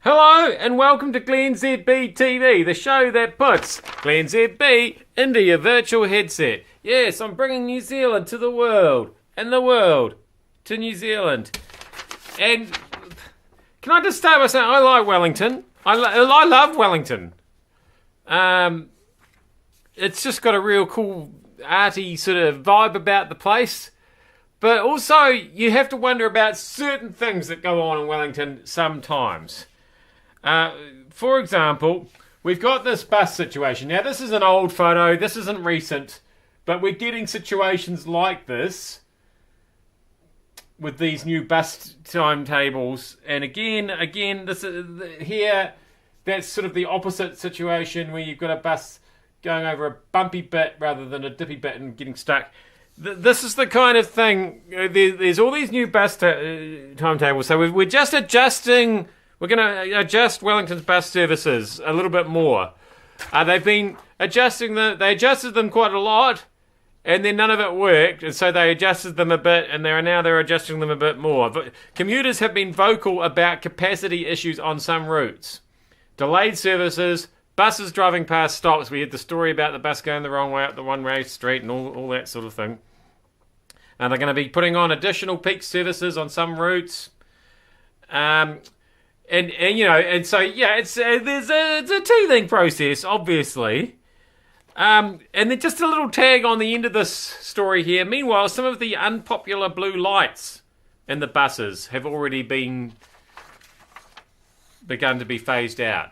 Hello and welcome to GlennzB TV, the show that puts GlennzB into your virtual headset. Yes, I'm bringing New Zealand to the world, and the world to New Zealand. And can I just start by saying I like Wellington. I love Wellington. It's just got a real cool arty sort of vibe about the place. But also you have to wonder about certain things that go on in Wellington sometimes. For example, we've got this bus situation. Now, this is an old photo. This isn't recent. But we're getting situations like this with these new bus timetables. And again, this is here. That's sort of the opposite situation where you've got a bus going over a bumpy bit rather than a dippy bit and getting stuck. This is the kind of thing. There's all these new bus timetables. So we're just adjusting. We're going to adjust Wellington's bus services a little bit more. They've been adjusting they adjusted them quite a lot, and then none of it worked, and so they adjusted them a bit, and they're adjusting them a bit more. But commuters have been vocal about capacity issues on some routes. Delayed services, buses driving past stops. We had the story about the bus going the wrong way up the one-way street and all that sort of thing. And they're going to be putting on additional peak services on some routes. And so it's a teething process, obviously. And then just a little tag on the end of this story here. Meanwhile, some of the unpopular blue lights in the buses have already begun to be phased out.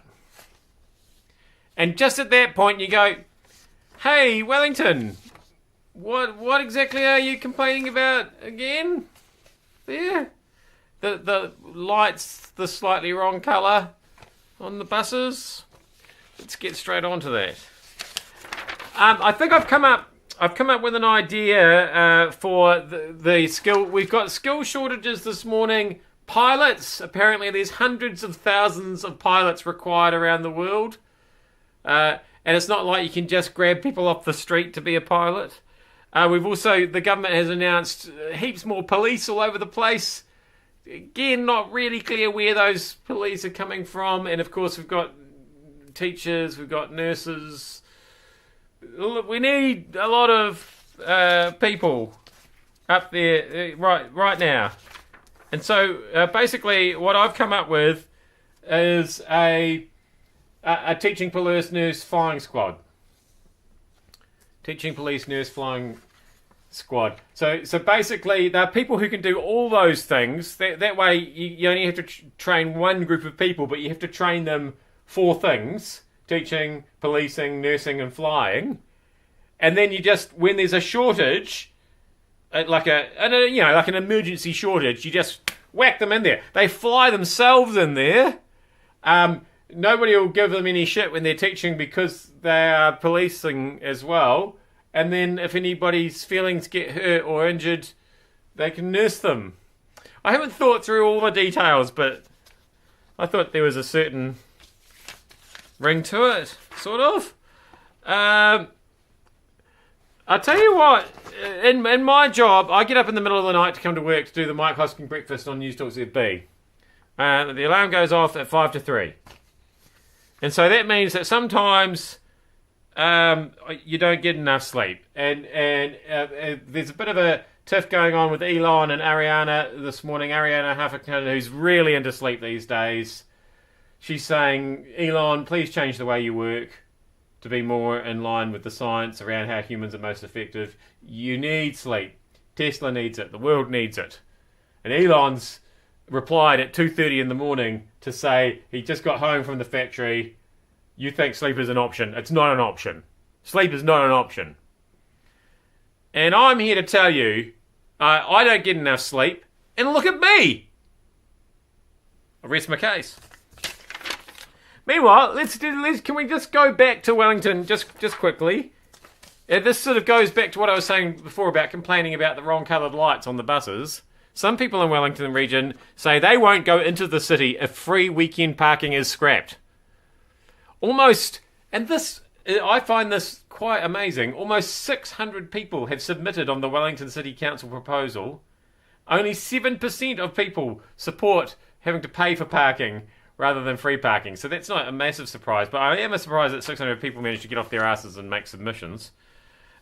And just at that point, you go, "Hey, Wellington, what exactly are you complaining about again? There." The lights, the slightly wrong colour on the buses. Let's get straight on to that. I think I've come up with an idea for the skill. We've got skill shortages this morning. Pilots. Apparently, there's hundreds of thousands of pilots required around the world, and it's not like you can just grab people off the street to be a pilot. The government has announced heaps more police all over the place. Again, not really clear where those police are coming from. And of course, we've got teachers, we've got nurses. We need a lot of people up there right now. And so basically what I've come up with is a teaching police nurse flying squad. Teaching police nurse flying squad. So basically, there are people who can do all those things. That way, you only have to train one group of people, but you have to train them for things: teaching, policing, nursing, and flying. And then you just, when there's a shortage, like an emergency shortage, you just whack them in there. They fly themselves in there. Nobody will give them any shit when they're teaching because they are policing as well. And then if anybody's feelings get hurt or injured, they can nurse them. I haven't thought through all the details, but I thought there was a certain ring to it, sort of. I'll tell you what, in my job, I get up in the middle of the night to come to work to do the Mike Hosking breakfast on News Talk ZB. The alarm goes off at 5 to 3. And so that means that sometimes you don't get enough sleep, and there's a bit of a tiff going on with Elon and Ariana this morning. Ariana Huffington, who's really into sleep these days, she's saying, "Elon, please change the way you work to be more in line with the science around how humans are most effective. You need sleep. Tesla needs it. The world needs it." And Elon's replied at 2:30 in the morning to say he just got home from the factory. "You think sleep is an option. It's not an option. Sleep is not an option." And I'm here to tell you, I don't get enough sleep. And look at me. I rest my case. Meanwhile, can we just go back to Wellington just quickly? This sort of goes back to what I was saying before about complaining about the wrong coloured lights on the buses. Some people in Wellington region say they won't go into the city if free weekend parking is scrapped. Almost, and this, I find this quite amazing, almost 600 people have submitted on the Wellington City Council proposal. Only 7% of people support having to pay for parking, rather than free parking. So that's not a massive surprise, but I am surprised that 600 people managed to get off their asses and make submissions.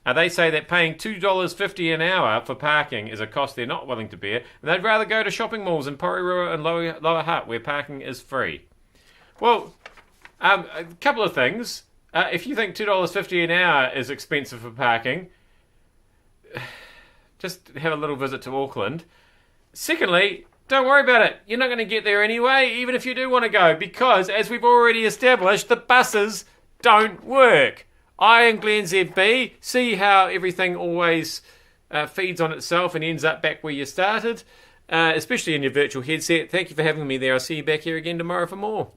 They say that paying $2.50 an hour for parking is a cost they're not willing to bear, and they'd rather go to shopping malls in Porirua and Lower Hutt where parking is free. Well, a couple of things. If you think $2.50 an hour is expensive for parking, just have a little visit to Auckland. Secondly, don't worry about it. You're not going to get there anyway, even if you do want to go, because, as we've already established, the buses don't work. I and glennzb see how everything always feeds on itself and ends up back where you started, especially in your virtual headset. Thank you for having me there. I'll see you back here again tomorrow for more.